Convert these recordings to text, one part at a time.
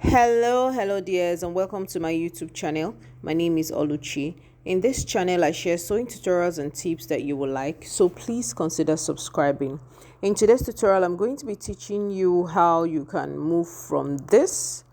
Hello, dears, and welcome to my YouTube channel. My name is Oluchi. In this channel, I share sewing tutorials and tips that you will like, so please consider subscribing. In today's tutorial, I'm going to be teaching you how you can move from this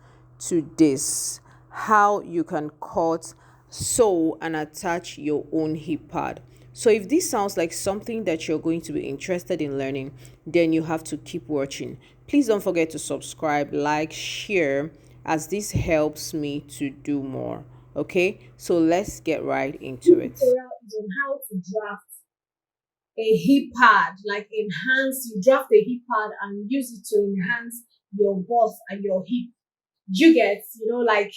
to this, how you can cut, sew, and attach your own hip pad. So if this sounds like something that you're going to be interested in learning, then you have to keep watching. Please don't forget to subscribe, like, share, as this helps me to do more. Okay, so let's get right into it. Tutorial is on how to draft a hip pad, like enhance, you draft a hip pad and use it to enhance your bust and your hip. You get, like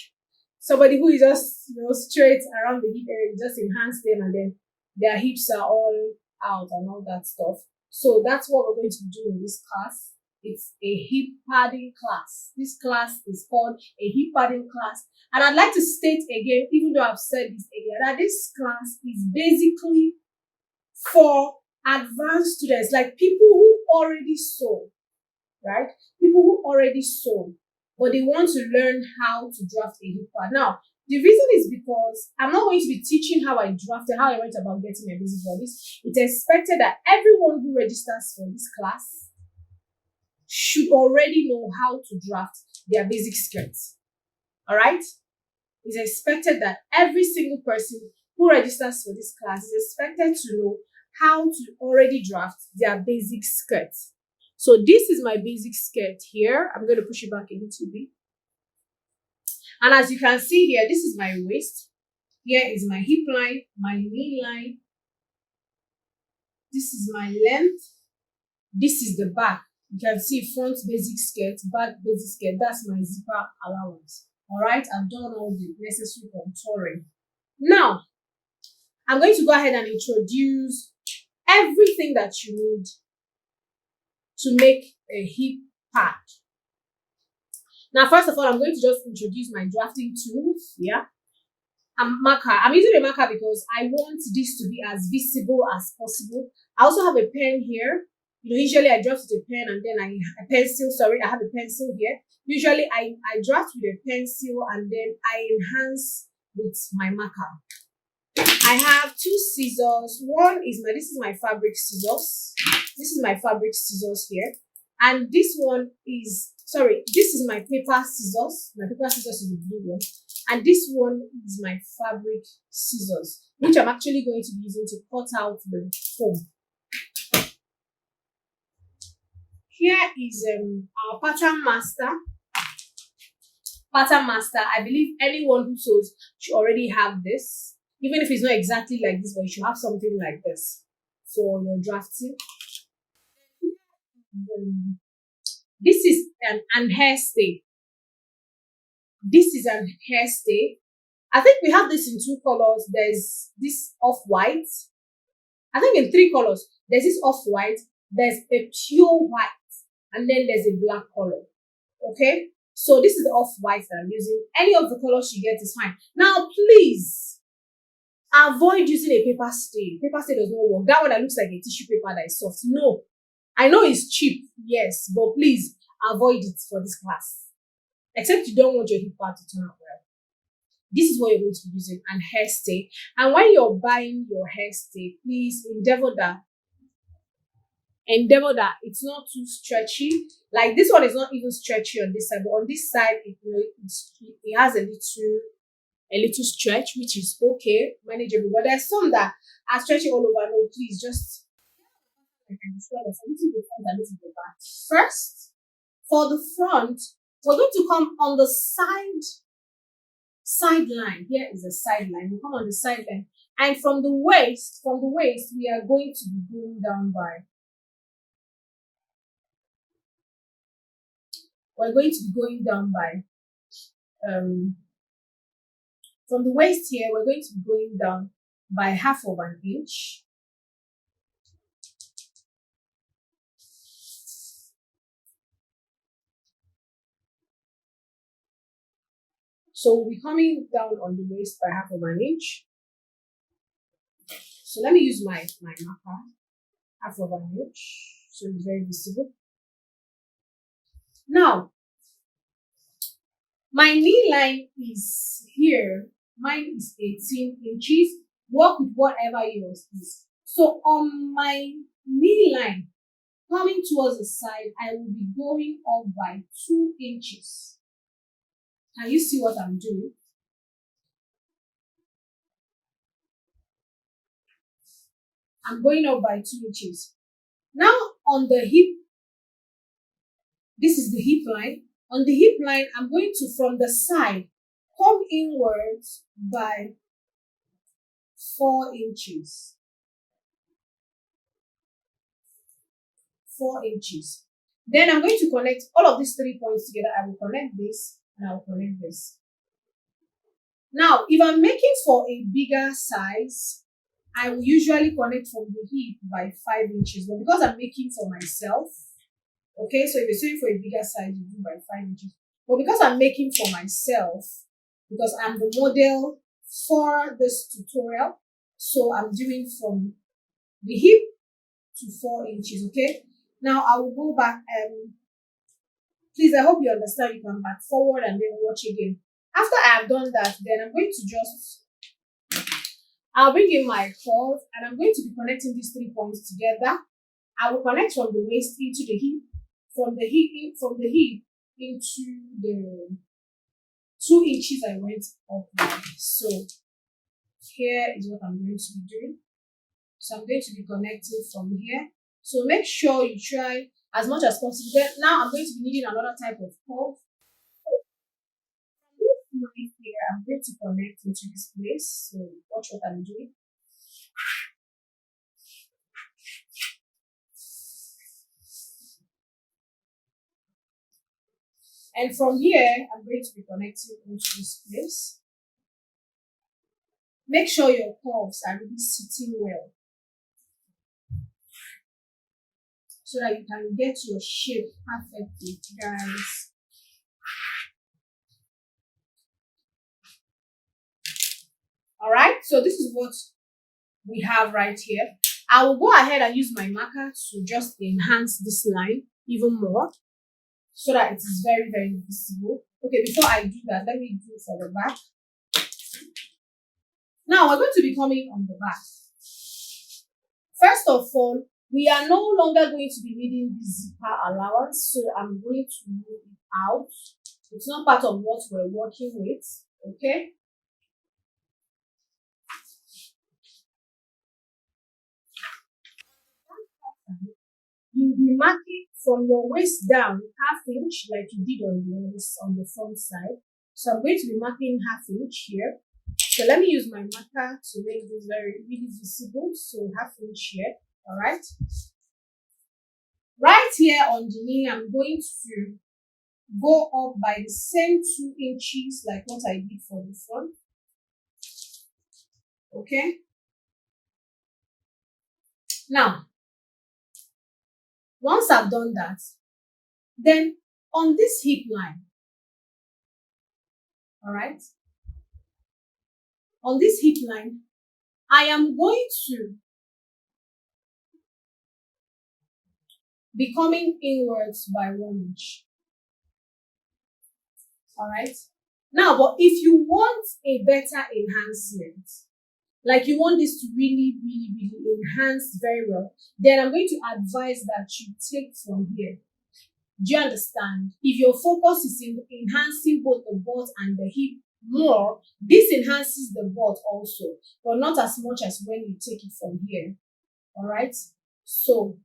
somebody who is just, straight around the hip area, you just enhance them and then their hips are all out and all that stuff. So that's what we're going to do in this class. It's a hip padding class. This class is called a hip padding class. And I'd like to state again, even though I've said this earlier, that this class is basically for advanced students, like people who already sew, right? People who already sew, but they want to learn how to draft a hip pad. Now, the reason is because I'm not going to be teaching how I drafted, how I went about getting my basic for this. It's expected that everyone who registers for this class should already know how to draft their basic skirts. All right? It's expected that every single person who registers for this class is expected to know how to already draft their basic skirt. So this is my basic skirt here. I'm going to push it back a little bit. And as you can see here, this is my waist. Here is my hip line, my knee line. This is my length. This is the back. You can see front basic skirt, back basic skirt. That's my zipper allowance. All right, I've done all the necessary contouring. Now, I'm going to go ahead and introduce everything that you need to make a hip pad. Now, first of all, I'm going to just introduce my drafting tools. Yeah, marker. I'm using a marker because I want this to be as visible as possible. I also have a pen here. Usually I draft with a pen and then I pencil. Sorry, I have a pencil here. Usually I draft with a pencil and then I enhance with my marker. I have two scissors. This is my fabric scissors. This is my fabric scissors here. And this is my paper scissors. My paper scissors is the blue one. And this one is my fabric scissors, which I'm actually going to be using to cut out the foam. Here is our pattern master. Pattern master, I believe anyone who sews should already have this. Even if it's not exactly like this, but you should have something like this for your drafting. This is an hairstay. This is an hairstay. I think we have this in two colors. There's this off-white. I think in three colors. There's this off-white. There's a pure white. And then there's a black color. Okay? So this is the off-white that I'm using. Any of the colors you get is fine. Now, please avoid using a paper stay. Paper stay does not work. That one that looks like a tissue paper that is soft. No. I know it's cheap, yes, but please avoid it for this class. Except you don't want your hip pad to turn out well. This is what you're going to be using, and hairstay. And when you're buying your hairstay, please endeavor that it's not too stretchy. Like this one is not even stretchy on this side, but on this side, it has a little stretch, which is okay, manageable. But there's some that are stretchy all over. No, please just I can describe a little bit front and a little bit back. First, for the front, we're going to come on the sideline. Here is the sideline. We come on the sideline, and from the waist, we are going to be going down by. We're going to be going down by. From the waist here, we're going to be going down by half of an inch. So we'll be coming down on the waist by half of an inch. So let me use my marker, half of an inch, so it's very visible. Now, My knee line is here. Mine is 18 inches. Work with whatever yours is. So on my knee line, coming towards the side, I will be going up by 2 inches. Can you see what I'm doing? I'm going up by 2 inches. Now on the hip, this is the hip line. On the hip line, I'm going to, from the side, come inwards by 4 inches. 4 inches. Then I'm going to connect all of these 3 points together. I will connect this and I will connect this. Now, if I'm making for a bigger size, I will usually connect from the hip by 5 inches. But because I'm making for myself, okay, so if you're sewing for a bigger size, you do by 5 inches. But because I'm making for myself, because I'm the model for this tutorial, so I'm doing from the hip to 4 inches, okay? Now I will go back and please, I hope you understand. You can back forward and then watch again. After I have done that, then I'm going to I'll bring in my curve and I'm going to be connecting these 3 points together. I will connect from the waist into the hip, from the hip into the 2 inches I went up by. So here is what I'm going to be doing. So I'm going to be connecting from here. So make sure you try as much as possible. Then now I'm going to be needing another type of curve. Right here, I'm going to connect into this place. So watch what I'm doing. And from here, I'm going to be connecting into this place. Make sure your curves are really sitting well, so that you can get your shape perfectly, guys. All right, so this is what we have right here. I will go ahead and use my marker to just enhance this line even more, so that it is very, very visible. Okay, before I do that, let me do for the back. Now we're going to be coming on the back. First of all, we are no longer going to be needing the zipper allowance, so I'm going to move it out. It's not part of what we're working with, okay? You'll be marking from your waist down ½ inch like you did on the front side. So I'm going to be marking ½ inch here. So let me use my marker to make this very really visible. So ½ inch here, all right? Right here on the knee, I'm going to go up by the same 2 inches like what I did for the front. Okay. Now, once I've done that, then on this hip line, all right, on this hip line, I am going to be coming inwards by 1 inch. All right. Now, but if you want a better enhancement, like you want this to really, really, really enhance very well, then I'm going to advise that you take from here. Do you understand? If your focus is in enhancing both the butt and the hip more, this enhances the butt also, but not as much as when you take it from here. All right. So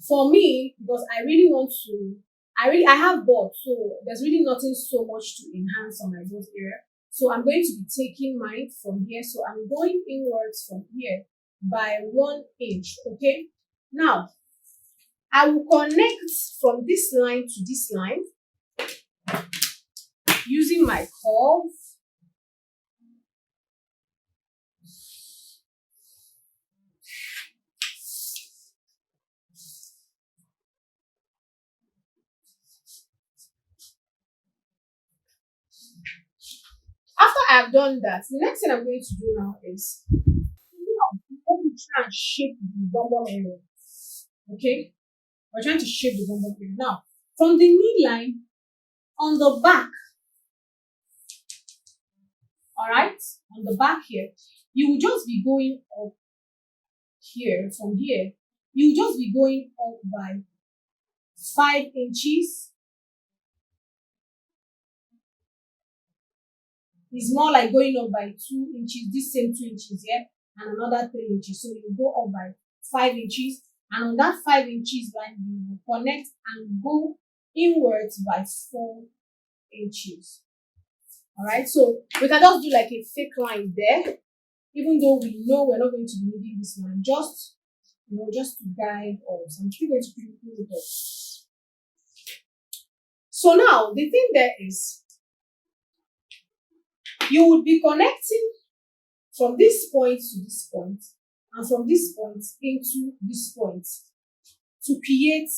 for me, because I really want to, I have butt, so there's really nothing so much to enhance on my butt area. So I'm going to be taking mine from here. So I'm going inwards from here by 1 inch. Okay. Now, I will connect from this line to this line using my curve. After I've done that, the next thing I'm going to do now is I'm going to try and shape the bum area. Okay? We're trying to shape the bum area. Now, from the knee line, On the back, all right, on the back here, you will just be going up here. From here, you will just be going up by 5 inches. It's more like going up by 2 inches, this same 2 inches here, and another 3 inches. So you go up by 5 inches, and on that 5 inches line, you will connect and go inwards by 4 inches. All right, so we can just do like a fake line there, even though we know we're not going to be needing this line, just just to guide us. I'm still going to put it up. So now the thing there is, you would be connecting from this point to this point, and from this point into this point to create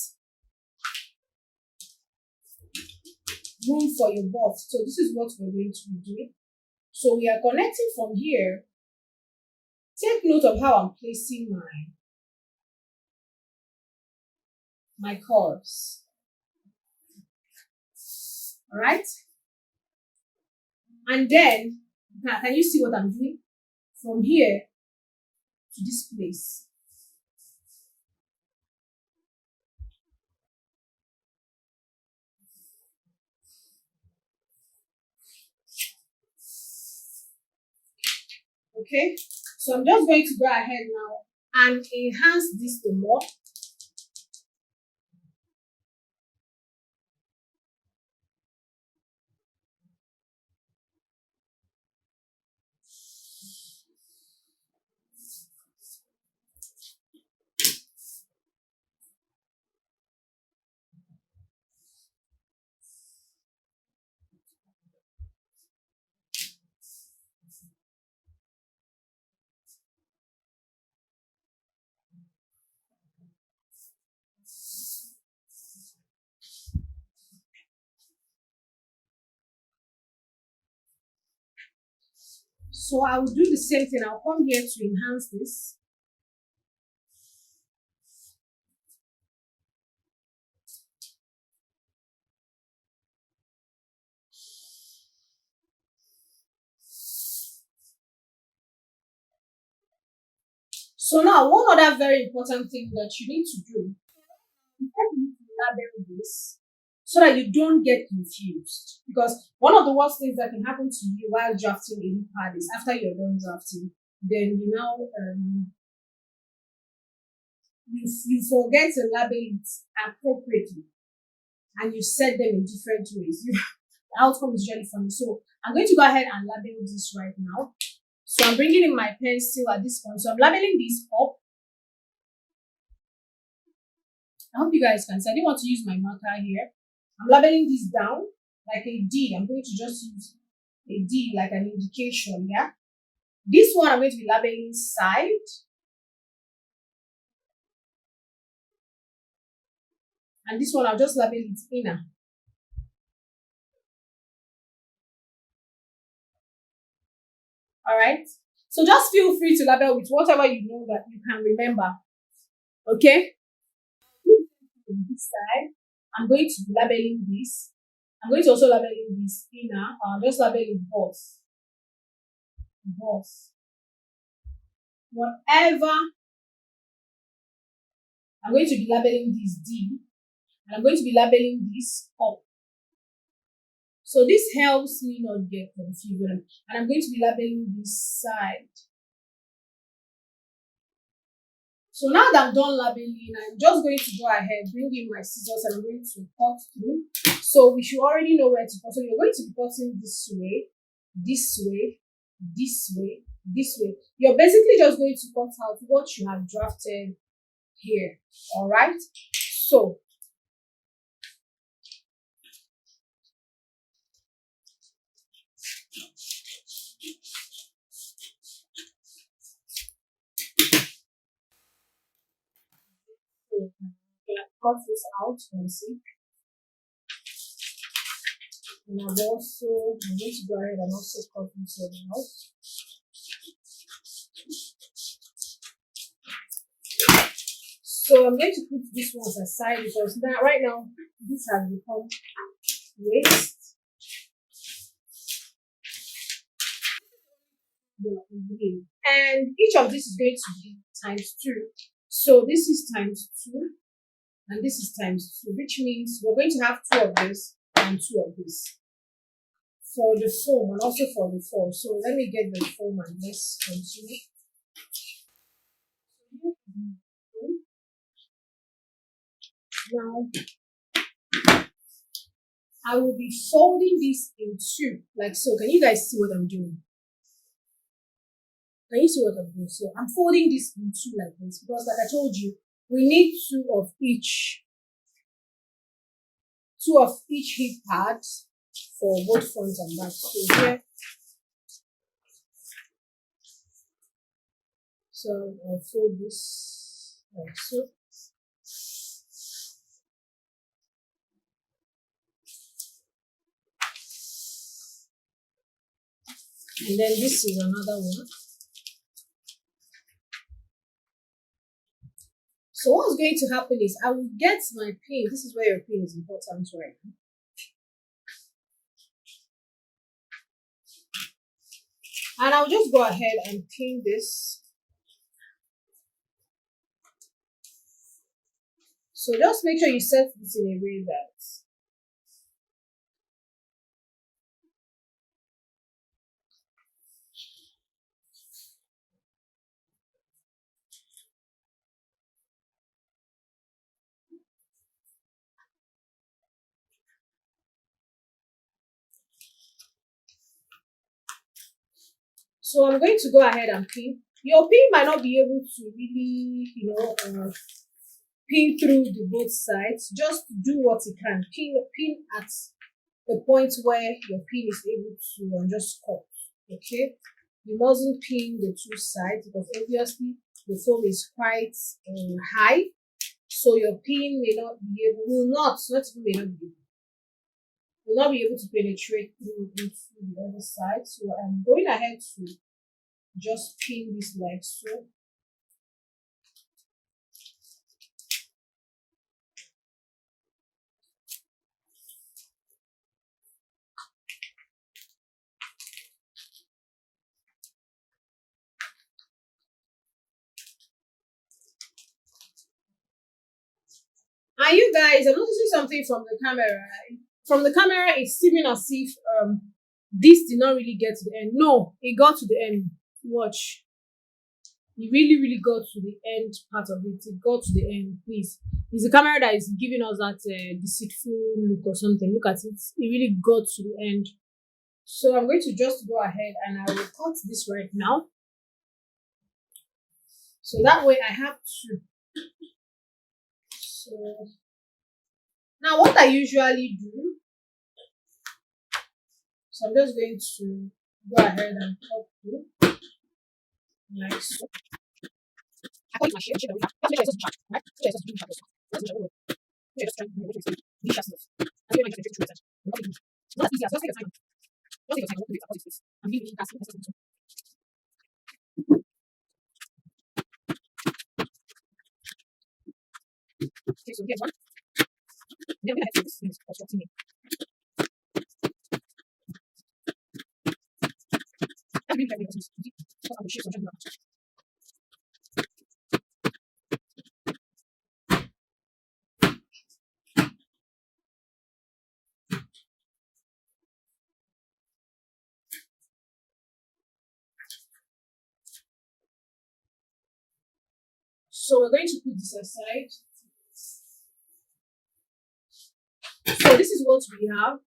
room for your bust. So this is what we're going to be doing. So we are connecting from here. Take note of how I'm placing my curves. All right. And then, can you see what I'm doing? From here to this place. Okay, so I'm just going to go ahead now and enhance this the more. So I will do the same thing. I'll come here to enhance this. So now, one other very important thing that you need to do, you need to label this so that you don't get confused. Because one of the worst things that can happen to you while drafting a new pad is after you're done drafting, then you forget to label it appropriately, and you set them in different ways. The outcome is really funny. So I'm going to go ahead and label this right now. So I'm bringing in my pencil at this point. So I'm labeling this up. I hope you guys can see. I didn't want to use my marker here. I'm labeling this down like a D. I'm going to just use a D like an indication, yeah? This one I'm going to be labeling side. And this one I'll just label it inner. All right? So just feel free to label with whatever you know that you can remember. Okay? This side, I'm going to be labeling this. I'm going to also labeling this inner. I'll just labeling both. Whatever. I'm going to be labeling this D. And I'm going to be labeling this up. So this helps me not get confused. And I'm going to be labeling this side. So now that I'm done labeling, I'm just going to go ahead, bring in my scissors, and I'm going to cut through. So we should already know where to cut. So you're going to be cutting this way, this way, this way, this way. You're basically just going to cut out what you have drafted here. All right. So cut this out and see. And I'm going to go ahead and also cut this one out. So I'm going to put this one aside because right now this has become waist, your oblique. And each of this is going to be times 2. So this is times 2 and this is times 2, which means we're going to have 2 of this and 2 of this for the foam and also for the fall. So let me get the foam and let's continue. Now I will be folding this in 2 like so. Can you guys see what I'm doing? Can you see what I'm doing? So I'm folding this in 2 like this because, like I told you, we need 2 of each hip pad for both front and back. So here, so I'll fold this like so. And then this is another one. So what's going to happen is I will get my pin. This is where your pin is important right now. And I'll just go ahead and pin this. So just make sure you set this in a way that so I'm going to go ahead and pin. Your pin might not be able to really, pin through the both sides. Just do what you can. Pin at the point where your pin is able to and just cut. Okay, you mustn't pin the 2 sides because obviously the foam is quite high, so your pin may not be able, not even may not be able, will not be able to penetrate through into the other side. So I'm going ahead to just pin this like so. And you guys, I'm noticing something from the camera. From the camera, it's seeming as if this did not really get to the end. No, it got to the end. Watch. It really, really got to the end part of it. It got to the end, please. It's the camera that is giving us that deceitful look or something. Look at it. It really got to the end. So I'm going to just go ahead and I will cut this right now. So that way I have to. So now what I usually do, so I'm just going to go ahead and cut through like so. I cut my shape that we have. Just make sure it's not sharp, right? Make sure it's not sharp. That's not sharp. Make sure it's trying to make sure it's really sharp. And you make sure it's true. It's not as easy as just take your time. Just take your time. Don't do it. Cut it. I'm really fast. Okay, so here's one. Then we're gonna have to do this constructing it. That's really very important. Because I will show some general. So we're going to put this aside. So this is what we have.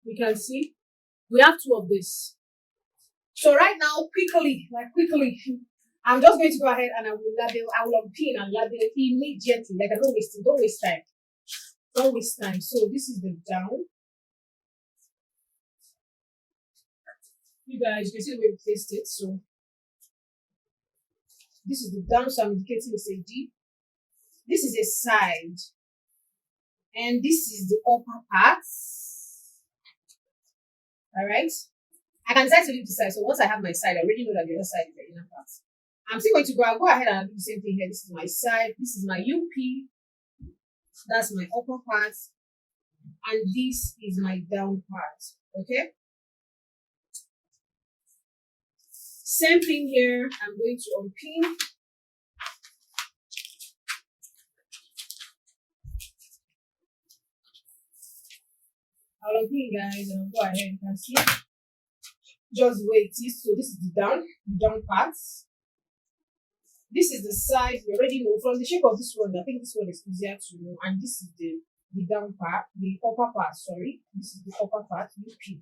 You can see we have 2 of this. So right now, quickly, I'm just going to go ahead and I will unpin and label immediately. Like I don't waste time. Don't waste time. So this is the down. You guys, you can see the way we placed it. So this is the down, so I'm indicating it's a D. This is a side. And this is the upper part. Alright. I can decide to leave the side. So once I have my side, I already know that the other side is the inner part. I'm still going to go. I'll go ahead and do the same thing here. This is my side. This is my UP. That's my upper part. and this is my down part. Okay. Same thing here. I'm going to unpin. I'll unpin, guys, and I'll go ahead. You can see just where it is. So this is the down part. This is the side. You already know from the shape of this one. I think this one is easier to know. And this is the down part, the upper part. Sorry, this is the upper part. UP.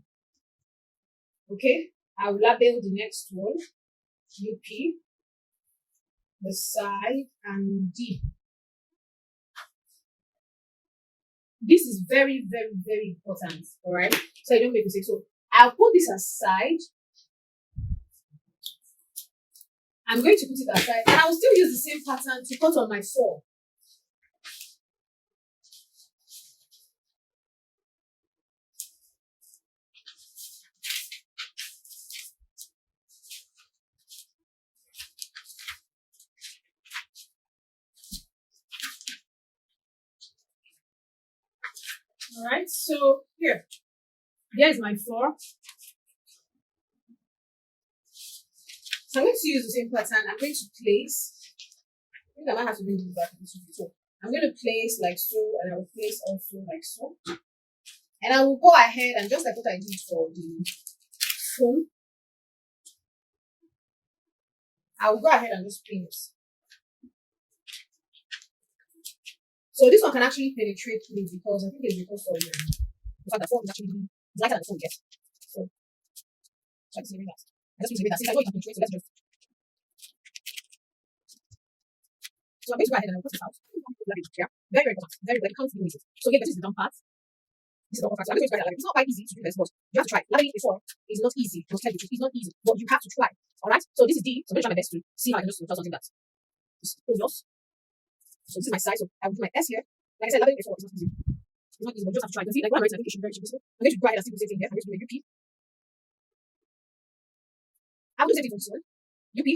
Okay. I will label the next one. UP, the side, and D. This is very, very, very important. All right. So I don't make mistakes. So I'll put this aside. I'm going to put it aside, and I'll still use the same pattern to cut on my 4. All right, so here's my 4. So I'm going to use the same pattern. I'm going to place. I think I might have to bring this back a little bit. So I'm going to place like so, and I will place also like so. And I will go ahead and just like what I did for the foam, I will go ahead and just pin it. So this one can actually penetrate through because I think it's because of the fact that foam is actually lighter than the foam gets. So try to see that. I just use the that since I know it can penetrate, so let's just. So I'm going to go ahead and I'll put this out. Yeah, very, very important. Very, very can't limit it. So here, this is the down part. This is the upper part. So I'm going to try that. It's not quite easy to do this, but you have to try. Labeling it before is not easy. To tell you the truth, it's not easy, but you have to try. All right. So this is D. So I'm going to try my best to see how I can just tell something that is obvious. So this is my side. So I will do my S here. Like I said, labeling before is not easy. It's not easy, but you just have to try. You can see, like when I'm writing, I think it should be very simple. I'm going to go ahead and still do the same thing here. I'm going to do a UP. I will do the same thing for this one. UP.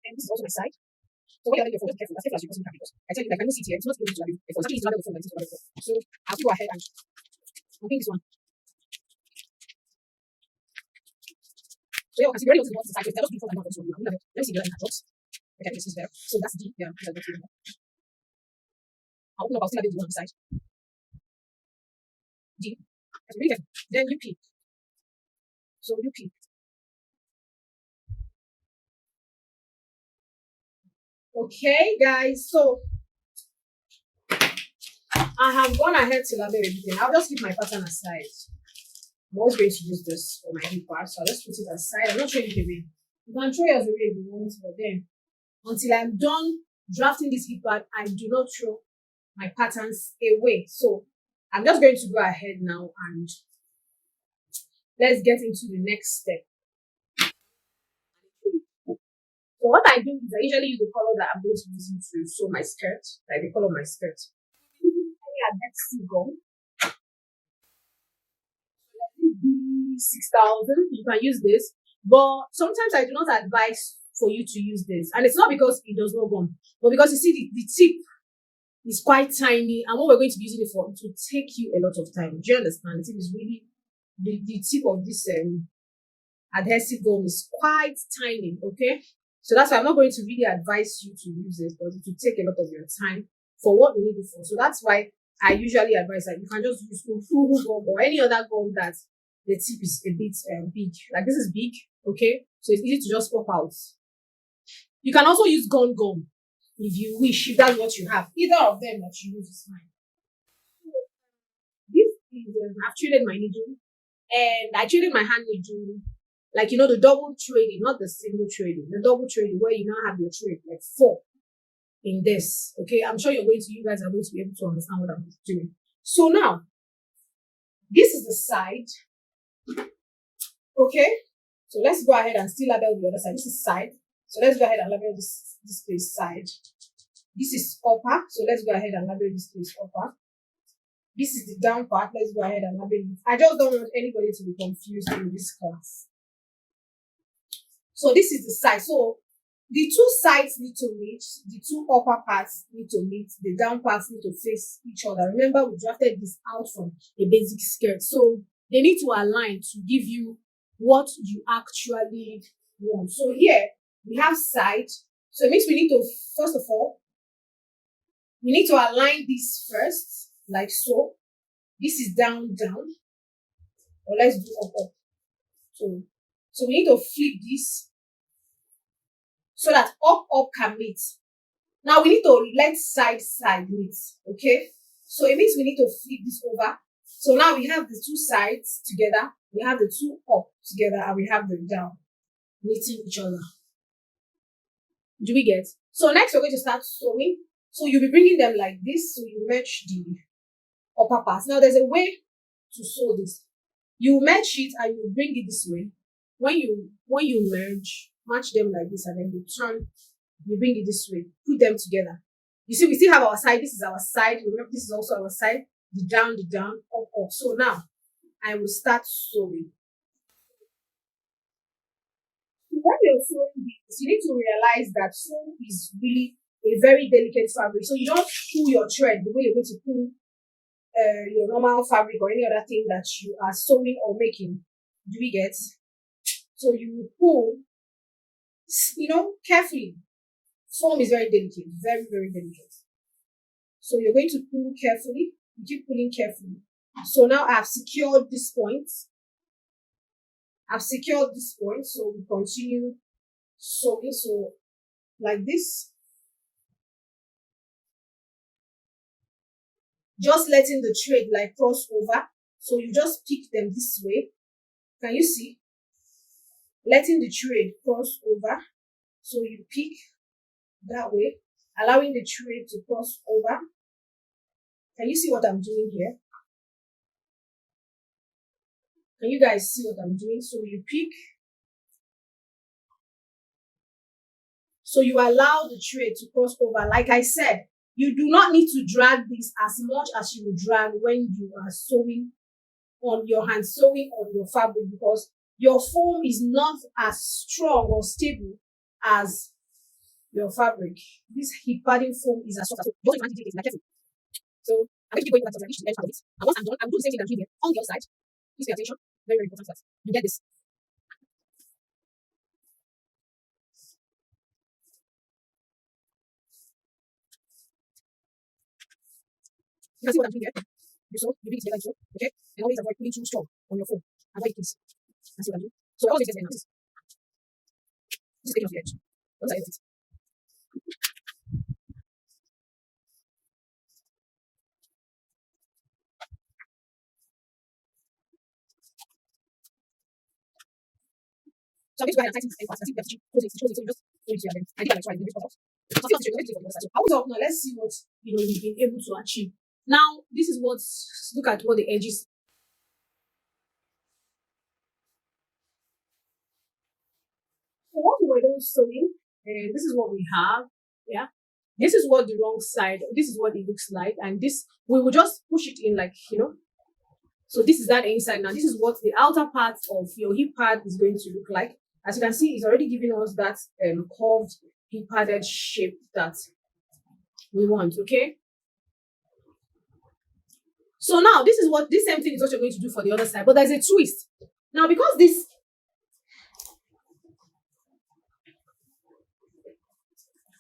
And this is also my side. So when you're labeling your phone, just be careful. As careful as you possibly can because I tell you, like, I know see it here. It's not easy to label before. It's actually easy to label the phone than it is to label the phone. So I'll go ahead and unpin this one. So yeah, I can see already what's inside. So if I just do before I know what's going on. Let me see the other drops. Okay, this is there. So that's D. Yeah, this is the I'll open up. I'll still label the one on the side. D. That's really careful. Then UP. So UP. Okay, guys. So I have gone ahead to label everything. I'll just keep my pattern aside. I'm always going to use this for my hip part, so I'll just put it aside. I'm not throwing it away. You can throw yours away if you want, but then until I'm done drafting this hip part, I do not throw my patterns away. So I'm just going to go ahead now and let's get into the next step. So what I do is I usually use the color that I'm going to use to sew my skirt, like the color of my skirt. Adhesive gum. 6,000. You can use this, but sometimes I do not advise for you to use this, and it's not because it does not gum, but because you see the tip is quite tiny, and what we're going to be using it for, it will take you a lot of time. Do you understand? The tip is really the tip of this adhesive gum is quite tiny. Okay, so that's why I'm not going to really advise you to use it because it will take a lot of your time for what we need it for. So that's why I usually advise that you can just use full gum or any other gum that the tip is a bit big. Like this is big, okay? So it's easy to just pop out. You can also use gum if you wish, if that's what you have. Either of them that you use is fine. This is, I've traded my needle, and I traded my hand needle, like, you know, the double trading, not the single trading, the double trading where you now have your trade, like 4 in this, okay? I'm sure you guys are going to be able to understand what I'm doing. So now, this is the side. Okay, so let's go ahead and still label the other side. This is side, so let's go ahead and label this place side. This is upper, so let's go ahead and label this place upper. This is the down part. Let's go ahead and label it. I just don't want anybody to be confused in this class. So this is the side. So the two sides need to meet, the two upper parts need to meet, the down parts need to face each other. Remember, we drafted this out from a basic skirt. So they need to align to give you what you actually want. So here we have side. So it means we need to, first of all, we need to align this first, like so. This is down, down. Or let's do up, up. So we need to flip this so that up, up can meet. Now we need to let side, side meet. Okay. So it means we need to flip this over. So now we have the two sides together. We have the two up together, and we have the down meeting each other. Do we get? So next we're going to start sewing. So you'll be bringing them like this. So you match the upper parts. Now there's a way to sew this. You match it and you bring it this way. When you merge, match them like this, and then you turn, you bring it this way, put them together. You see, we still have our side. This is our side. Remember, this is also our side. The down, up, up. So now I will start sewing. When you're sewing this, you need to realize that sew is really a very delicate fabric. So you don't pull your thread the way you're going to pull your normal fabric or any other thing that you are sewing or making. Do we get? So you pull, carefully. Form is very delicate, very, very delicate. So you're going to pull carefully. You keep pulling carefully. So now I've secured this point. So we continue sewing. So like this. Just letting the thread like cross over. So you just pick them this way. Can you see? Letting the thread cross over. So you pick that way, allowing the thread to cross over. Can you see what I'm doing here? Can you guys see what I'm doing? So you pick. So you allow the thread to cross over. Like I said, you do not need to drag this as much as you would drag when you are sewing on your hand, sewing on your fabric, because your foam is not as strong or stable as your fabric. This hip padding foam is as soft as so. So I'm going to keep going until I reach the end of it. And once I'm done, I will do the same thing that I'm doing here on the other side. Please pay attention. Very, very important that you get this. You can see what I'm doing here. You sew, you bring it together, you sew, okay? And always avoid pulling too strong on your foam. Avoid things. That's what I'm doing. So I always get the analysis. Just taking off the edge. Once I edit it. So I'm going to go ahead and tighten this end part. I think we have to close it, so you just hold it here and then I think I like try it, so I think I'll show you the other side. So I was up now. Let's see what you've been able to achieve. Now, this is what, look at what the edges. So what we were doing sewing, this is what we have. Yeah. This is what the wrong side, this is what it looks like. And this, we will just push it in like, So this is that inside. Now, this is what the outer part of your hip pad is going to look like. As you can see, it's already giving us that curved hip padded shape that we want, okay? So now, this same thing is what you're going to do for the other side, but there's a twist. Now, because this,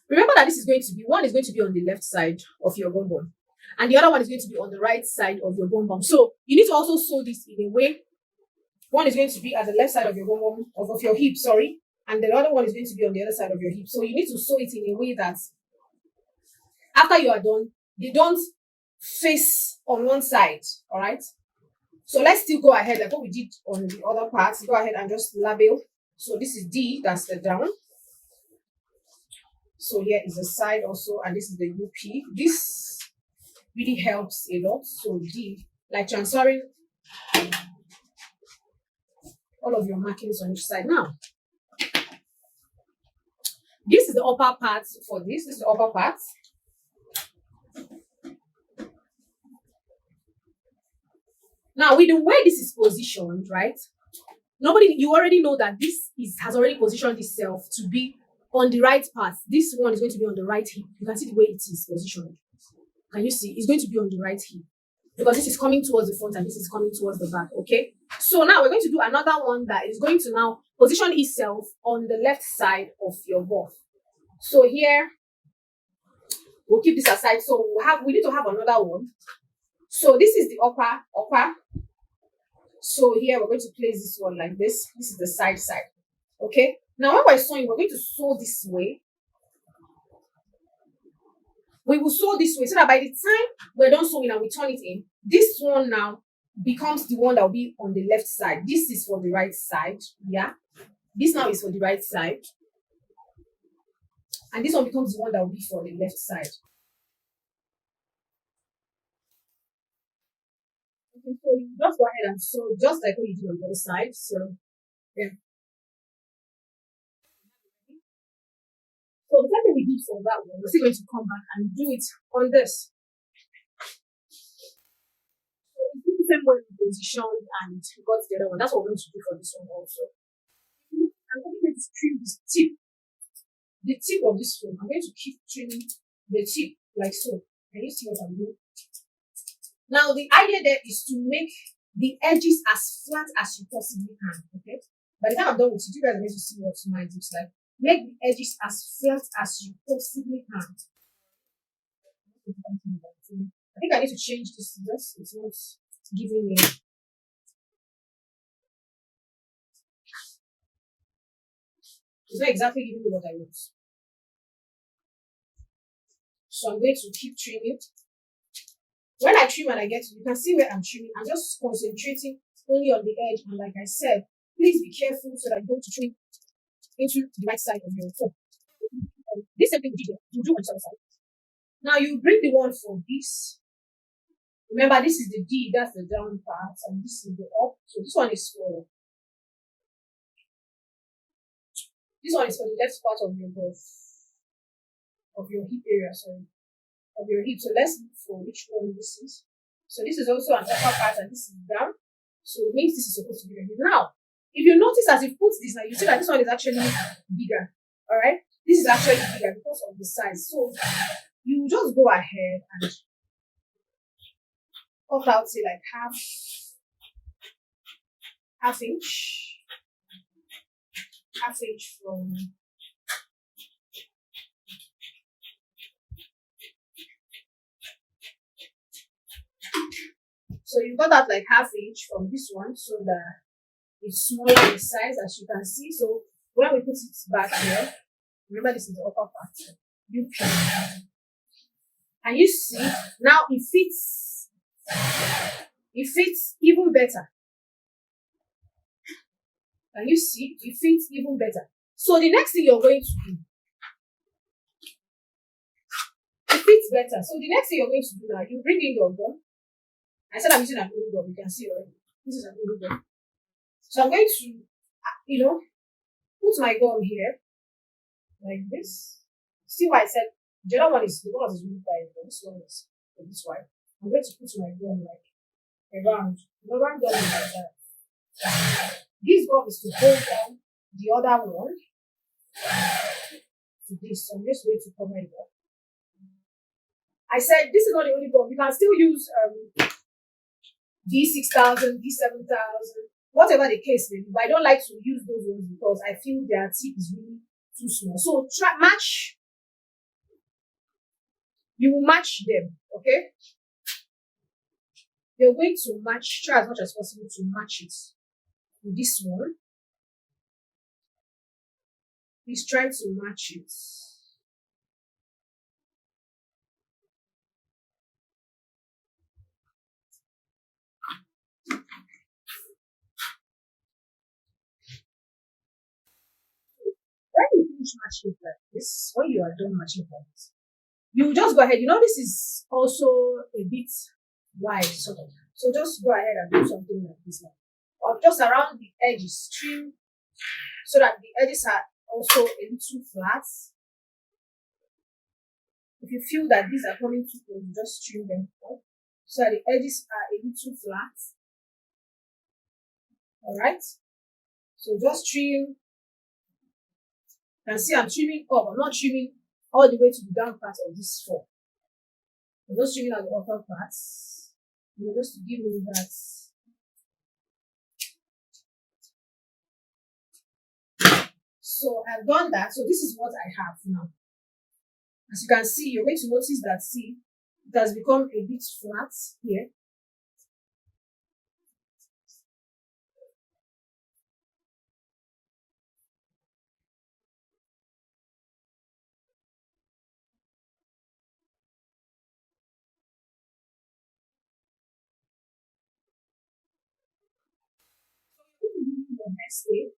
remember that this is going to be, one is going to be on the left side of your bum bum, and the other one is going to be on the right side of your bum bum. So you need to also sew this in a way. One is going to be at the left side of your bum bum, of your hip, sorry, and the other one is going to be on the other side of your hip. So you need to sew it in a way that after you are done, they don't face on one side, all right? So let's still go ahead like what we did on the other parts. Go ahead and just label. So this is D, that's the down. So here is the side also, and this is the UP. This really helps a lot. So D, like transferring all of your markings on each side. Now, this is the upper part for this. This is the upper part. Now, with the way this is positioned, right? You already know that this has already positioned itself to be on the right part. This one is going to be on the right hip. You can see the way it is positioned. Can you see? It's going to be on the right hip because this is coming towards the front and this is coming towards the back. Okay. So now we're going to do another one that is going to now position itself on the left side of your buff. So here, we'll keep this aside. So we need to have another one. So this is the upper. So here we're going to place this one like this. This is the side. Okay. Now when we're sewing, we're going to sew this way. We will sew this way so that by the time we're done sewing and we turn it in, this one now becomes the one that will be on the left side. This is for the right side. Yeah. This now is for the right side. And this one becomes the one that will be for the left side. Okay, so you just go ahead and sew just like what you did on the other side. So yeah. So the same thing we did for that one, we're still going to come back and do it on this. So it's the same way we positioned and got the other one. That's what we're going to do for this one also. I'm going to trim this tip. The tip of this one. I'm going to keep trimming the tip like so. Can you see what I'm doing? Now the idea there is to make the edges as flat as you possibly can. Okay. By the time I'm done with it, you guys are going to see what mine looks like. Make the edges as flat as you possibly can. I think I need to change this. It's not giving me. It's not exactly giving me what I want. So I'm going to keep trimming. When I trim and I get to, you can see where I'm trimming. I'm just concentrating only on the edge. And like I said, please be careful so that you don't trim into the right side of your foot. This same thing you do on the other side. Now you bring the one for this. Remember, this is the D, that's the down part, and this is the up. So this one is for the left part of your buff, of your hip area, sorry, of your hip. So let's look for which one this is. So this is also an upper part, and this is down. So it means this is supposed to be your hip. Now, if you notice as you put this, now you see that this one is actually bigger. All right, this is actually bigger because of the size. So you just go ahead and cut out, say like half inch from so you got that like half inch from this one so that it's smaller in size as you can see. So when we put it back here, remember this is the upper part. You can and you see now it fits even better. Can you see? It fits even better. So the next thing you're going to do, it fits better. So the next thing you're going to do now, you bring in your gum. I said I'm using an old gum. You can see already. This is an old gum. So I'm going to, put my gum here like this. See why I said the other one is really tight, but this one is this one. I'm going to put my gum like around. Around gum is like that. This gum is to hold on the other one to this. So I'm just going to cover it up. I said this is not the only gum. You can still use D6000, D7000, whatever the case may be. But I don't like to use those ones because I feel their tip is really too small. So match. You will match them, okay? You're going to match, try as much as possible to match it with this one. Please try to match it. When you finish matching like this, when you are done matching like this, you just go ahead. This is also a bit wide, sort of. So just go ahead and do something like this now. Or just around the edges, trim so that the edges are also a little flat. If you feel that these are coming too close, you just trim them up so that the edges are a little flat. Alright? So just trim. You can see I'm trimming up. I'm not trimming all the way to the down part of this fork. I'm just trimming at the upper parts. Just to give me that. So I've done that. So this is what I have now. As you can see, you're going to notice that, see, it has become a bit flat here. The next way,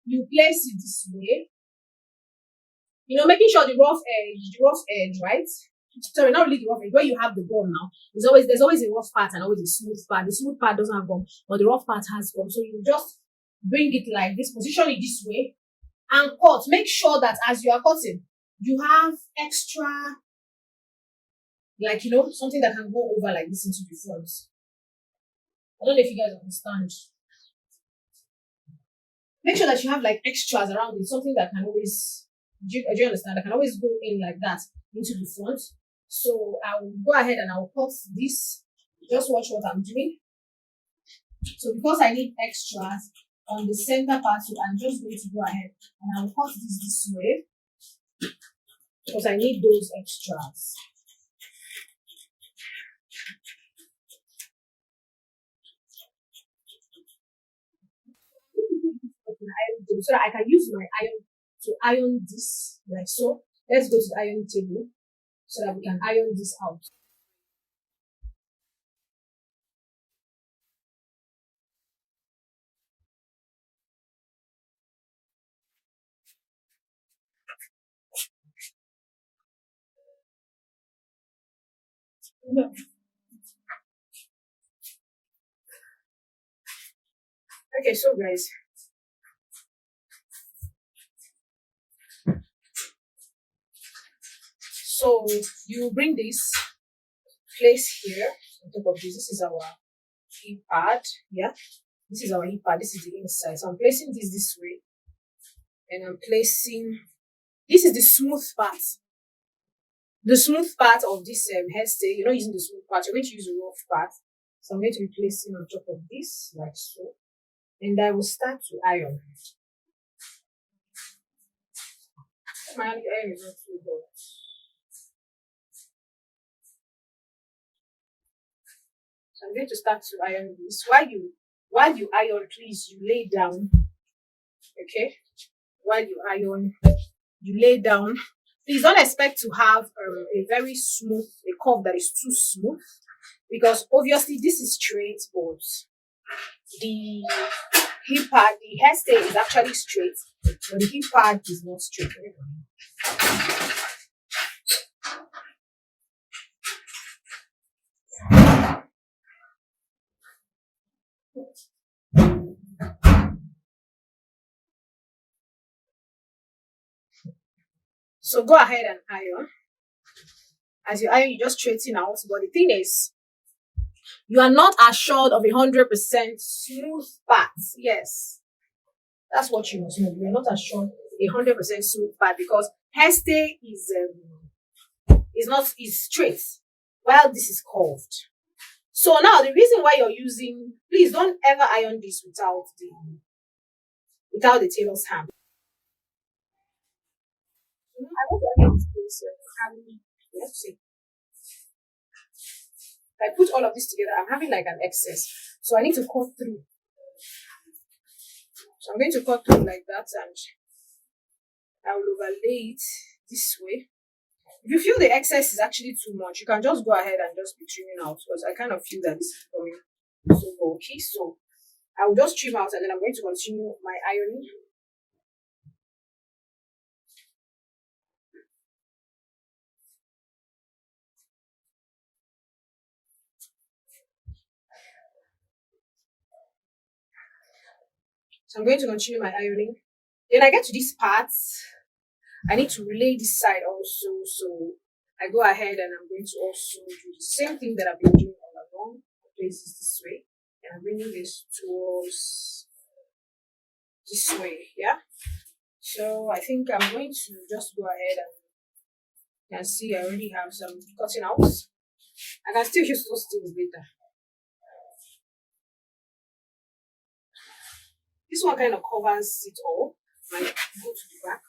you place it this way, making sure the rough edge, right? Sorry, not really the rough edge. Where you have the gum now, there's always a rough part and always a smooth part. The smooth part doesn't have gum, but the rough part has gum. So you just bring it like this, position it this way, and cut. Make sure that as you are cutting, you have extra, like something that can go over like this into the front. I don't know if you guys understand. Make sure that you have like extras around it, something that can always, do you understand? That can always go in like that into the front. So I will go ahead and I will cut this. Just watch what I'm doing. So because I need extras on the center part, so I'm just going to go ahead and I will cut this way because I need those extras. So that I can use my iron to iron this like so. Let's go to the iron table so that we can iron this out. Okay, so guys, so you bring this, place here on top of this. This is our hip pad. Yeah, this is our hip pad. This is the inside. So I'm placing this way, and I'm placing. This is the smooth part. The smooth part of this hairstyle. You're not using the smooth part. You're going to use the rough part. So I'm going to be placing on top of this like so, and I will start to iron. My iron is not too hot. So I'm going to start to iron this. While you iron, please you lay down. Okay. While you iron, you lay down. Please don't expect to have a very smooth, a curve that is too smooth, because obviously this is straight, but the hip pad, the hairstyle is actually straight, but the hip pad is not straight. So go ahead and iron. As you iron, you just straighten out. But the thing is, you are not assured of 100% smooth parts. Yes, that's what you must know. You are not assured 100% smooth part because hairstyle is straight, while this is curved. So now the reason why you're using, please don't ever iron this without the tailor's hand. I want to iron this having, let's see. If I put all of this together, I'm having like an excess. So I need to cut through. So I'm going to cut through like that, and I will overlay it this way. If you feel the excess is actually too much, you can just go ahead and just be trimming out, because I kind of feel that this is becoming so bulky. So I will just trim out, and then I'm going to continue my ironing. So I'm going to continue my ironing. Then I get to this part. I need to relay this side also. So I go ahead and I'm going to also do the same thing that I've been doing all along. I place this way. And I'm bringing this this way. Yeah. So I think I'm going to just go ahead and you can see I already have some cutting out. I can still use those things later. This one kind of covers it all. I go to the back.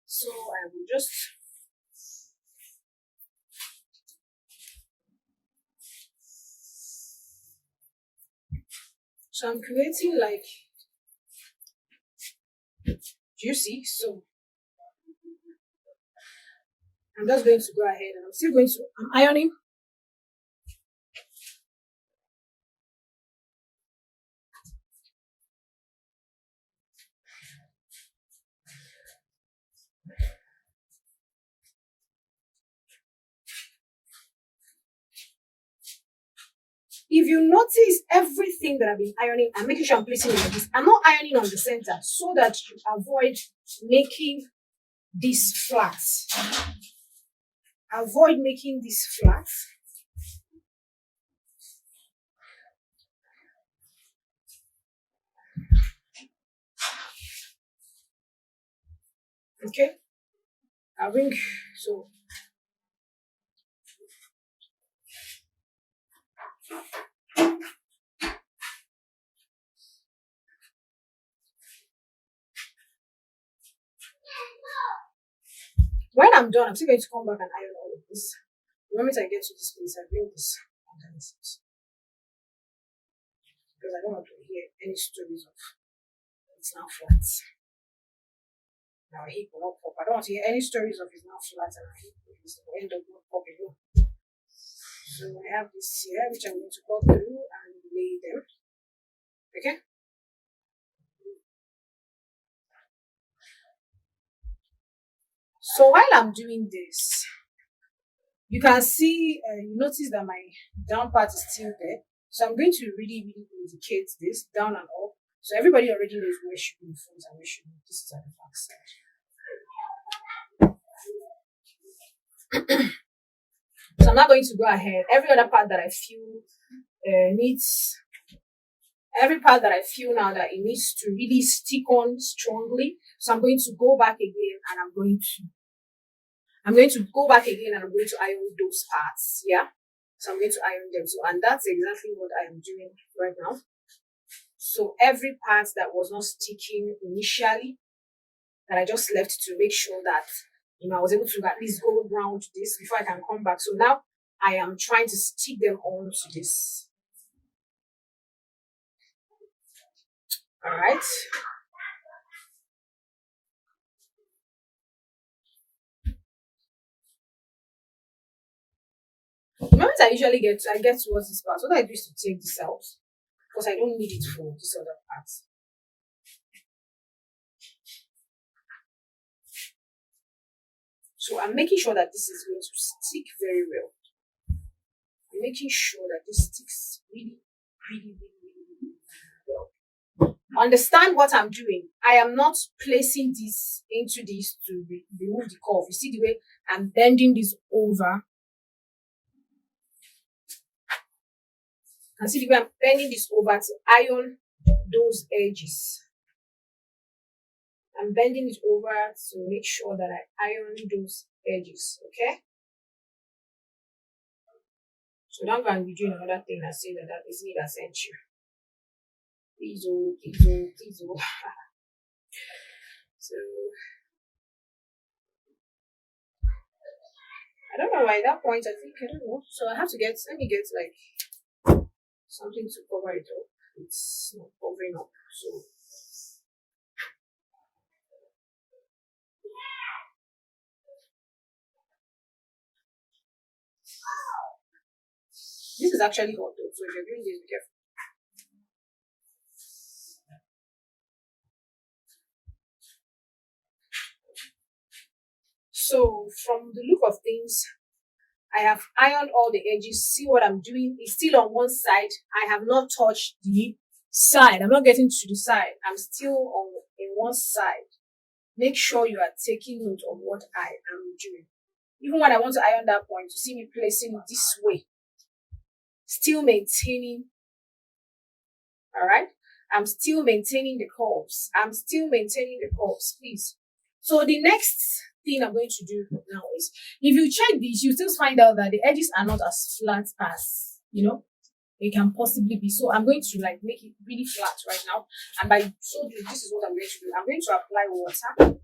So I will just so I'm creating like, do you see? So I'm just going to go ahead and I'm still going to, I'm ironing. If you notice everything that I've been ironing, I'm making sure I'm placing it like this. I'm not ironing on the center so that you avoid making this flat. Avoid making this flat. Okay. I'll bring, so when I'm done, I'm still going to come back and iron all of this. The moment I get to this place, I bring this underneath it. Because I don't want to hear any stories of it's now flat. Now hip will not pop. I don't want to hear any stories of it's now flat and our hip is the end of not popping. No. So I have this here which I'm going to go through and lay them. Okay? So while I'm doing this, you can see, you notice that my down part is still there. So I'm going to really, really indicate this down and up. So everybody already knows where should be the front and where should be this is at the back side. So I'm not going to go ahead. Every other part that I feel needs, every part that I feel now that it needs to really stick on strongly. So I'm going to go back again and I'm going to go back again and I'm going to iron those parts. Yeah. So I'm going to iron them. So, and that's exactly what I am doing right now. So every part that was not sticking initially, that I just left to make sure that, I was able to at least go around this before I can come back. So now I am trying to stick them onto this. All right. The moment I usually get towards this part, what I do is to take this out because I don't need it for this other part. So I'm making sure that this is going to stick very well. I'm making sure that this sticks really, really, really, really, really well. Understand what I'm doing. I am not placing this into this to remove the curve. You see the way I'm bending this over. And see the way I'm bending this over to iron those edges. I'm bending it over to make sure that I iron those edges, okay? So don't go and be doing another thing and say that is me that sent you. Please, oh, please, oh, please, oh. So, I don't know why at that point, I don't know. So I have to let me get like something to cover it up. It's not covering up, so. This is actually hot though, so if you're doing this, be careful. So from the look of things, I have ironed all the edges. See what I'm doing? It's still on one side. I have not touched the side. I'm not getting to the side. I'm still on one side. Make sure you are taking note of what I am doing. Even when I want to iron that point, you see me placing it this way. Still maintaining. All right. I'm still maintaining the curves. I'm still maintaining the curves, please. So the next thing I'm going to do now is, if you check this, you still find out that the edges are not as flat as, it can possibly be. So I'm going to like make it really flat right now. And by so doing, this is what I'm going to do. I'm going to apply water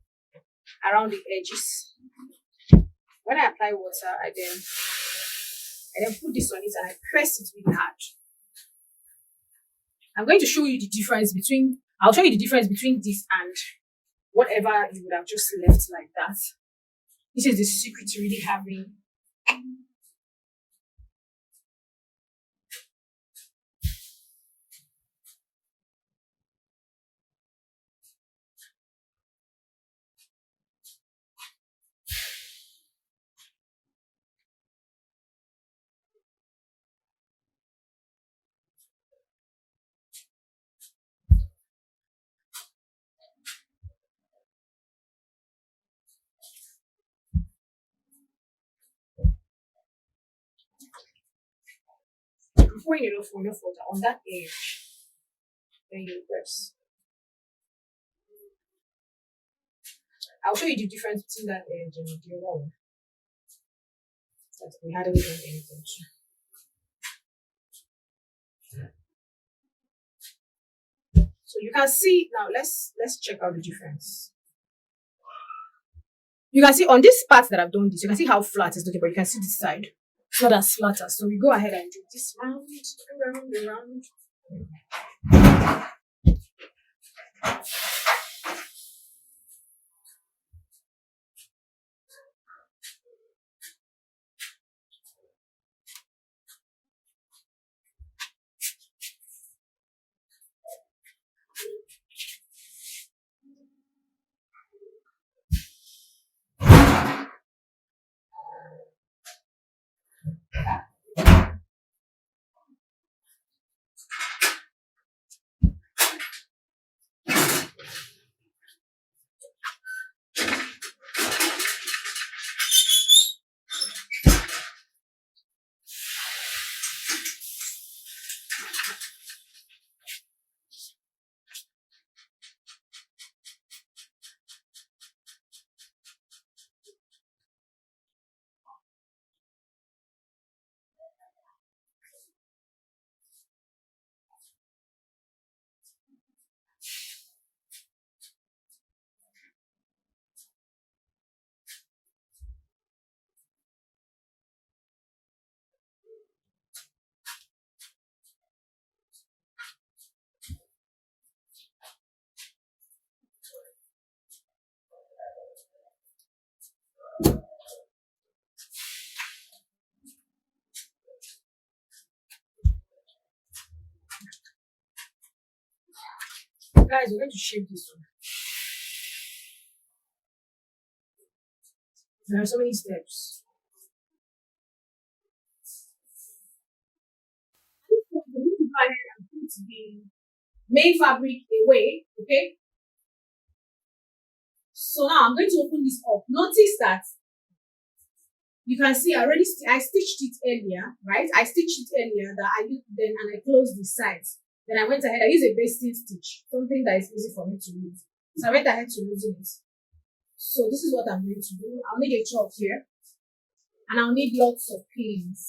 around the edges. When I apply water, I then put this on it and I press it really hard. I'm going to show you the difference between, I'll show you the difference between this and whatever you would have just left like that. This is the secret to really having pouring enough water on that edge. Then you press. I'll show you the difference between that edge and the other one that we hadn't done anything to. So you can see now. Let's check out the difference. You can see on this part that I've done this, you can see how flat it's looking, but you can see this side. It's not as flat as. So we go ahead and do this round, around. Guys, we're going to shape this one. There are so many steps. I'm going to go ahead and put the main fabric away, okay? So now I'm going to open this up. Notice that you can see I stitched it earlier, right? I stitched it earlier that I did then and I closed the sides. Then I went ahead, I used a basting stitch, something that is easy for me to use. So I went ahead to loosen it. So this is what I'm going to do. I'll need a chalk here. And I'll need lots of pins.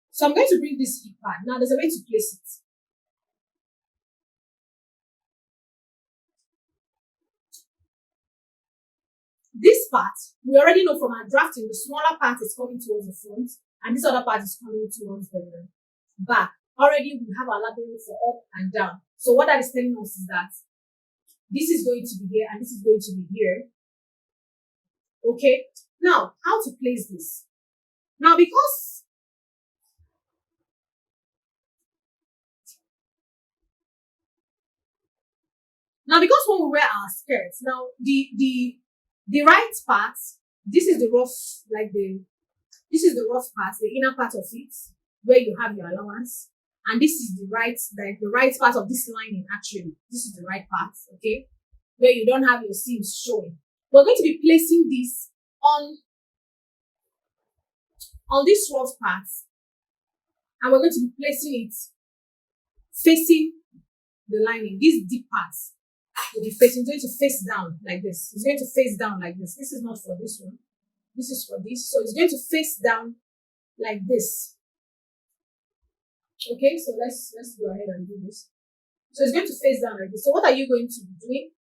So I'm going to bring this hip pad. Now there's a way to place it. This part, we already know from our drafting, the smaller part is coming towards the front, and this other part is coming towards the back. Already, we have our labeling for up and down. So what that is telling us is that this is going to be here, and this is going to be here. Okay? Now, how to place this? Now, because when we wear our skirts, now the right part, this is the rough, this is the rough part, the inner part of it, where you have your allowance. And this is the right part of this lining, actually. This is the right part, okay? Where you don't have your seams showing. We're going to be placing this on this rough part. And we're going to be placing it facing the lining. These deep parts will be facing, it's going to face down like this. It's going to face down like this. This is not for this one. This is for this. So it's going to face down like this. Okay, so let's go ahead and do this. So it's going to face down like this. So what are you going to be doing?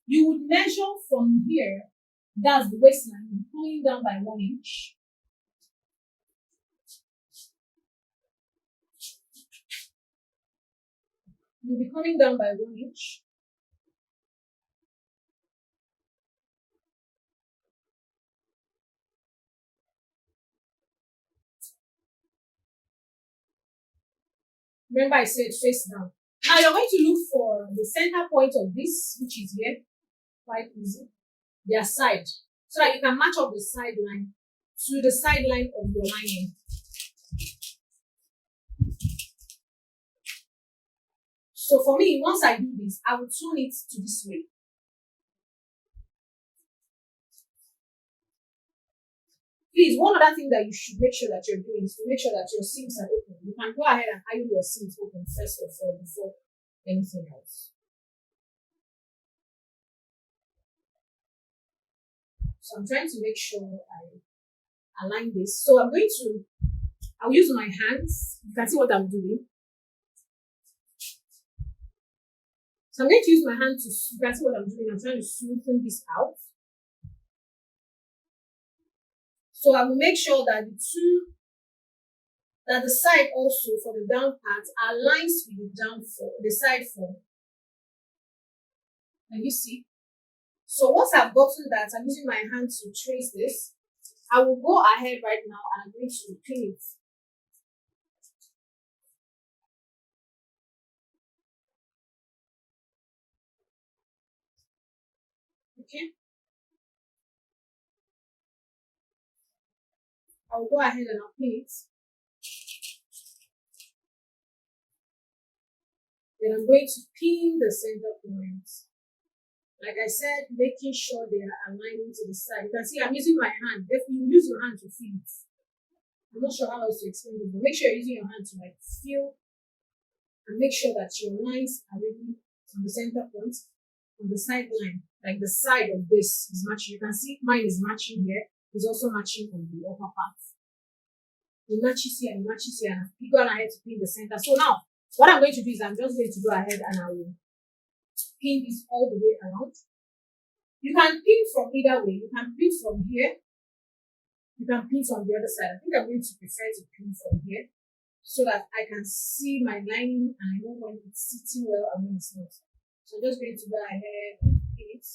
You would measure from here, that's the waistline, pulling down by 1 inch. You'll be coming down by 1 inch. Remember I said face down. Now you're going to look for the center point of this, which is here, quite easy, their side, so that you can match up the side line to the side line of your lining. So for me, once I do this, I will turn it to this way. Please, one other thing that you should make sure that you're doing is to make sure that your seams are open. You can go ahead and iron your seams open first of all before anything else. So I'm trying to make sure I align this. So I'll use my hands. You can see what I'm doing. So I'm going to use my hand to, you can see what I'm doing. I'm trying to smoothen this out. So I will make sure that the side also for the down part aligns with the side form. Can you see? So once I've gotten that, I'm using my hand to trace this. I will go ahead right now and I'm going to pin it. Okay. I'll go ahead and I'll pin it. Then I'm going to pin the center points. Like I said, making sure they are aligning to the side. You can see I'm using my hand. If you use your hand to feel it. I'm not sure how else to explain it, but make sure you're using your hand to like feel and make sure that your lines are really on the center point, on the side line. Like the side of this is matching. You can see mine is matching here. It's also matching on the upper part. It matches here and it matches here. And you go ahead to pin the center. So now, what I'm going to do is I'm just going to go ahead and I will pin this all the way around. You can pin from either way. You can pin from here. You can pin from the other side. I think I'm going to prefer to pin from here so that I can see my lining and I know when it's sitting well and when it's not. So I'm just going to go ahead and pin it.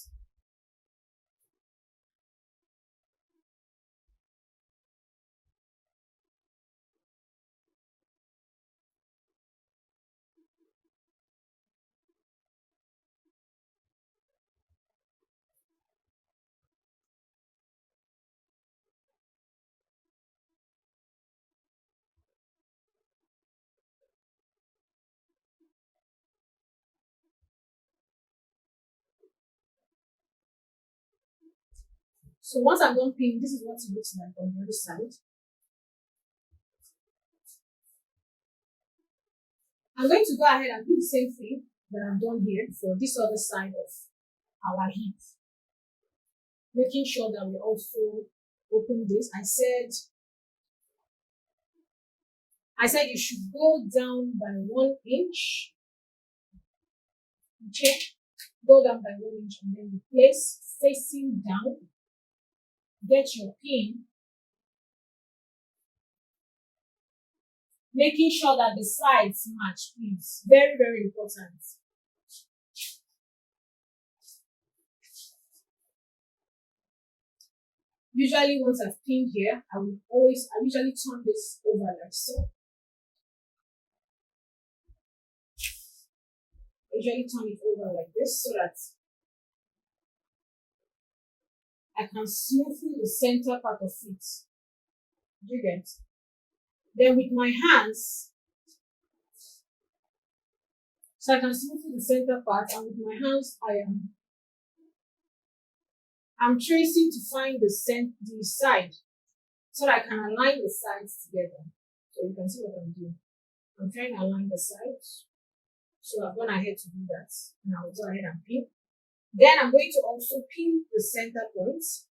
So once I'm done pinning, this is what it looks like on the other side. I'm going to go ahead and do the same thing that I've done here for this other side of our hip. Making sure that we also open this. I said you should go down by 1 inch. Okay, go down by 1 inch and then place facing down. Get your pin. Making sure that the sides match, please. Very, very important. Usually once I've pinned here, I usually turn this over like so. I usually turn it over like this so that I can smoothen the center part of it. Do you get? Then with my hands, so I can smoothen the center part, and with my hands I'm tracing to find the side. so that I can align the sides together. So you can see what I'm doing. I'm trying to align the sides. So I've gone ahead to do that. Now I'll go ahead and pin. Then I'm going to also pin the center points,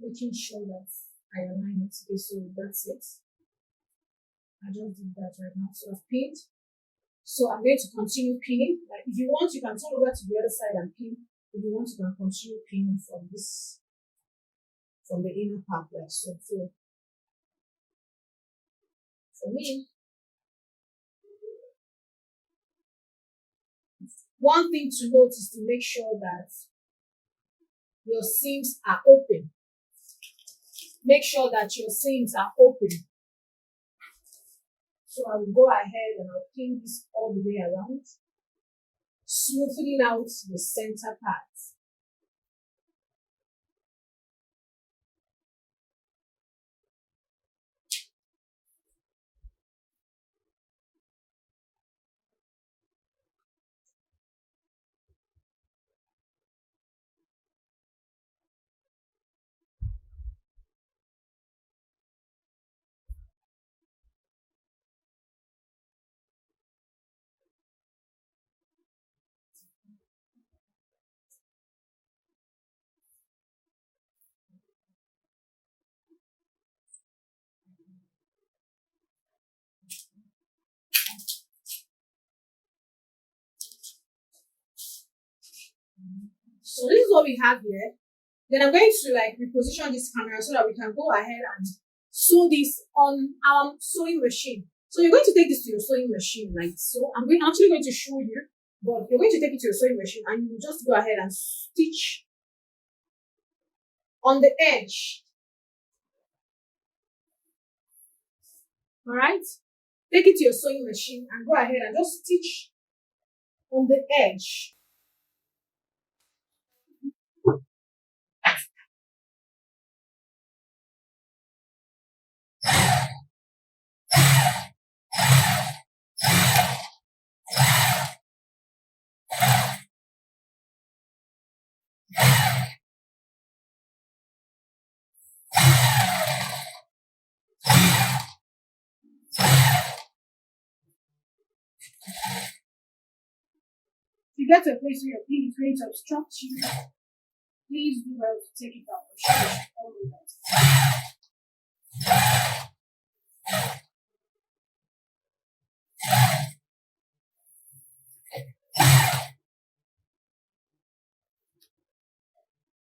making sure that I align it. Okay, so that's it. I just did that right now. So I've pinned. So I'm going to continue pinning. Like if you want, you can turn over to the other side and pin. If you want, you can continue pinning from this, from the inner part like so. So for me, one thing to note is to make sure that your seams are open. Make sure that your seams are open. So I will go ahead and I'll pin this all the way around, smoothing out the center part. So this is what we have here. Then I'm going to like reposition this camera so that we can go ahead and sew this on our sewing machine. So you're going to take this to your sewing machine like so. Actually going to show you, but you're going to take it to your sewing machine and you just go ahead and stitch on the edge. All right. Take it to your sewing machine and go ahead and just stitch on the edge. If you get to a place where your pin is going to obstruct you, please do well to take it out.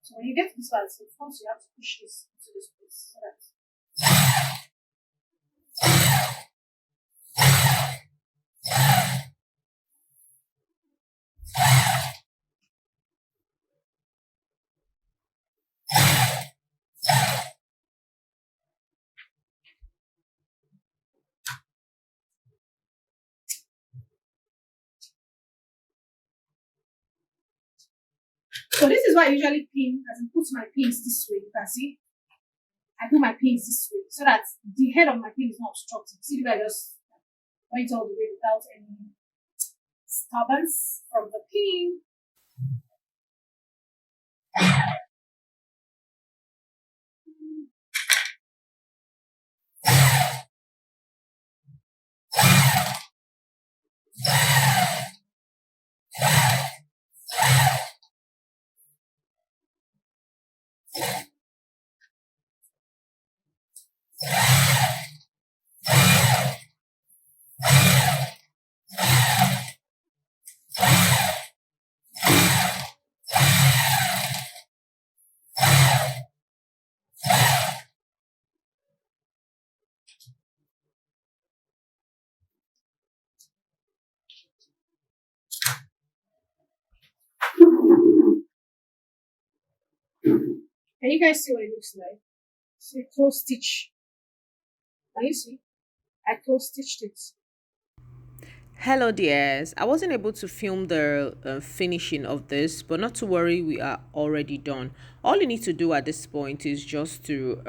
So when you get to this part, of course you have to push this into this place. So So this is why I usually pin, as I put my pins this way. You can see, I put my pins this way so that the head of my pin is not obstructed. See, I just went all the way without any disturbance from the pin. Can you guys see what it looks like? It's a close stitch. Can you see? I close stitched it. Hello, dears. I wasn't able to film the finishing of this, but not to worry, we are already done. All you need to do at this point is just to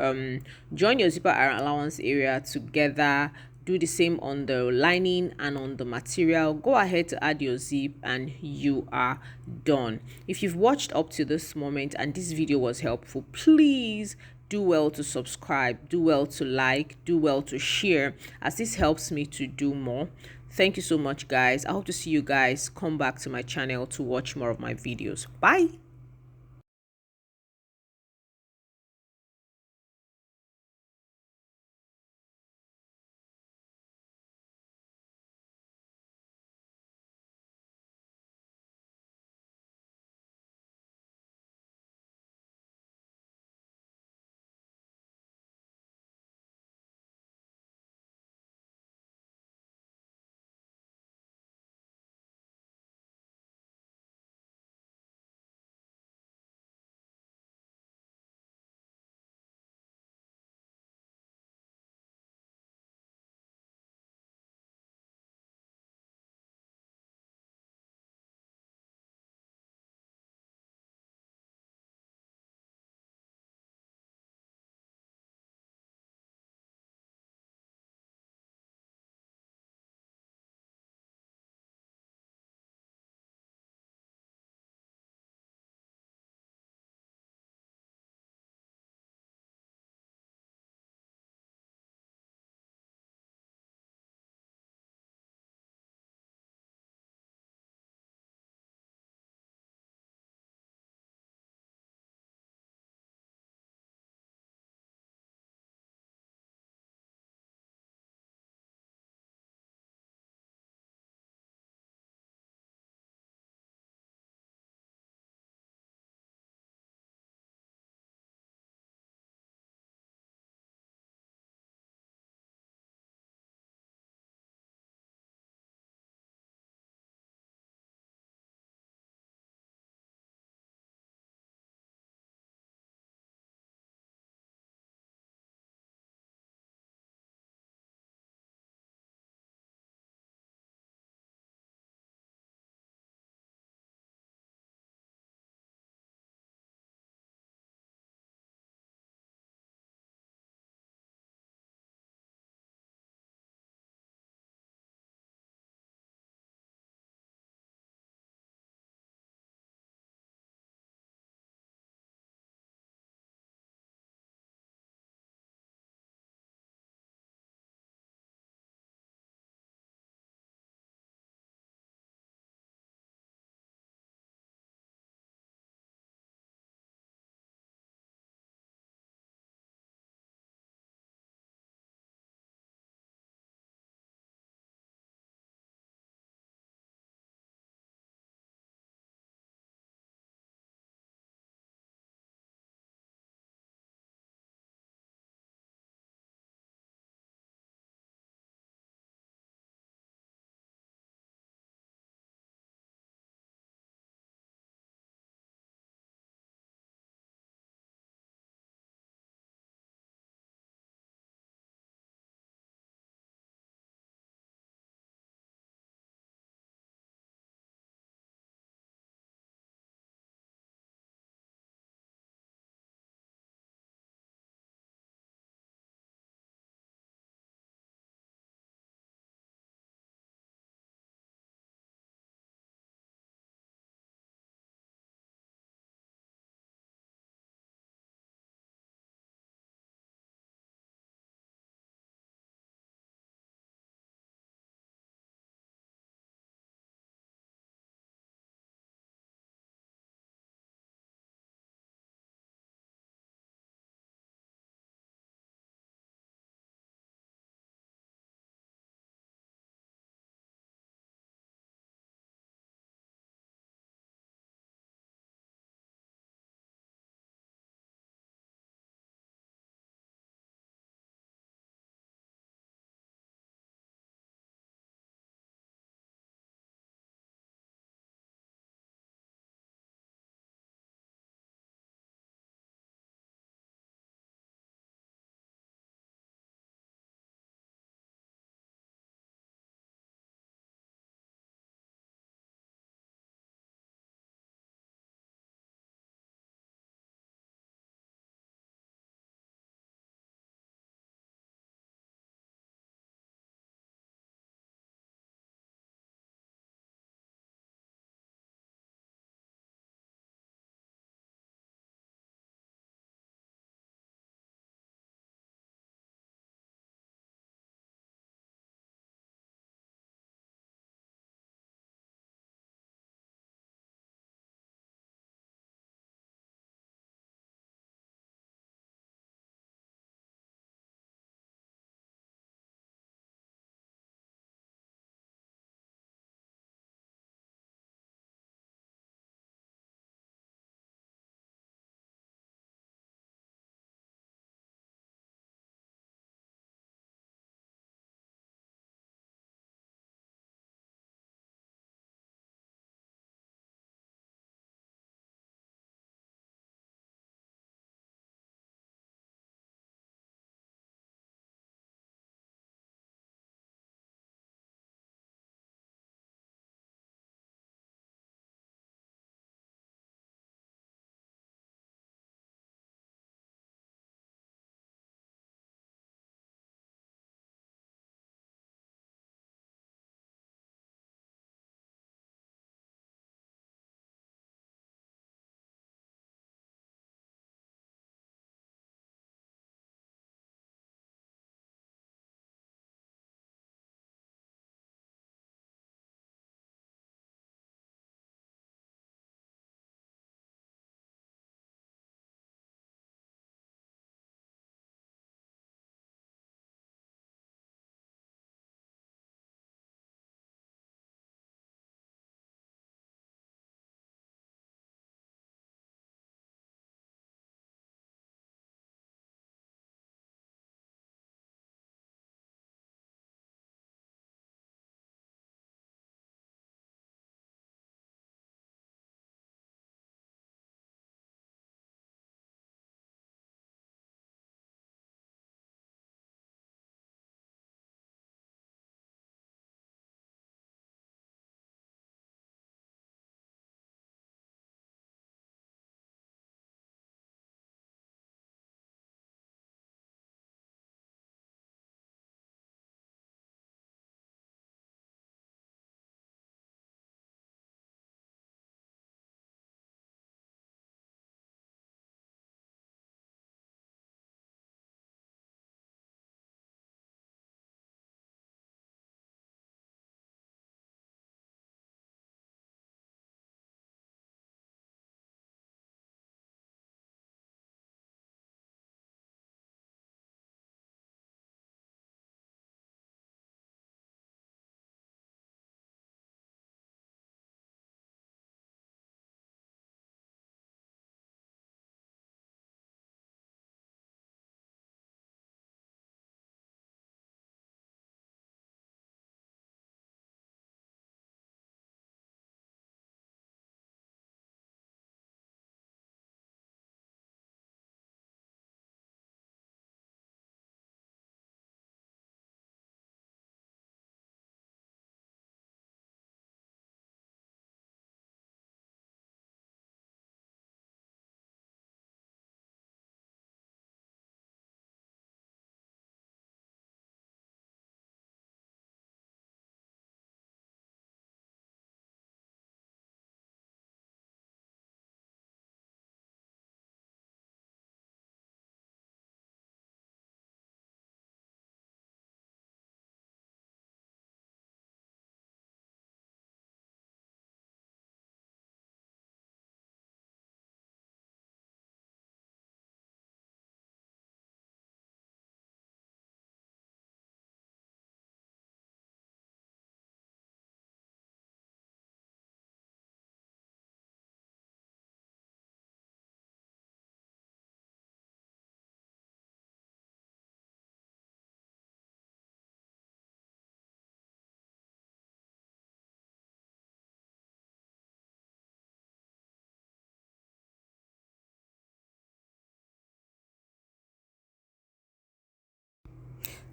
join your zipper allowance area together do the same on the lining and on the material. Go ahead to add your zip and you are done. If you've watched up to this moment and this video was helpful, please do well to subscribe, do well to like, do well to share, as this helps me to do more. Thank you so much, guys. I hope to see you guys come back to my channel to watch more of my videos. Bye.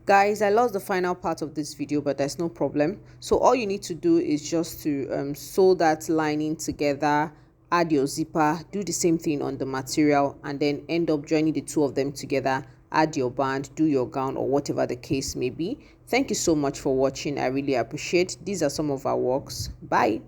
Guys, I lost the final part of this video, but there's no problem. So all you need to do is just to sew that lining together, add your zipper, do the same thing on the material, and then end up joining the two of them together, add your band, do your gown, or whatever the case may be. Thank you so much for watching. I really appreciate. These are some of our works. Bye.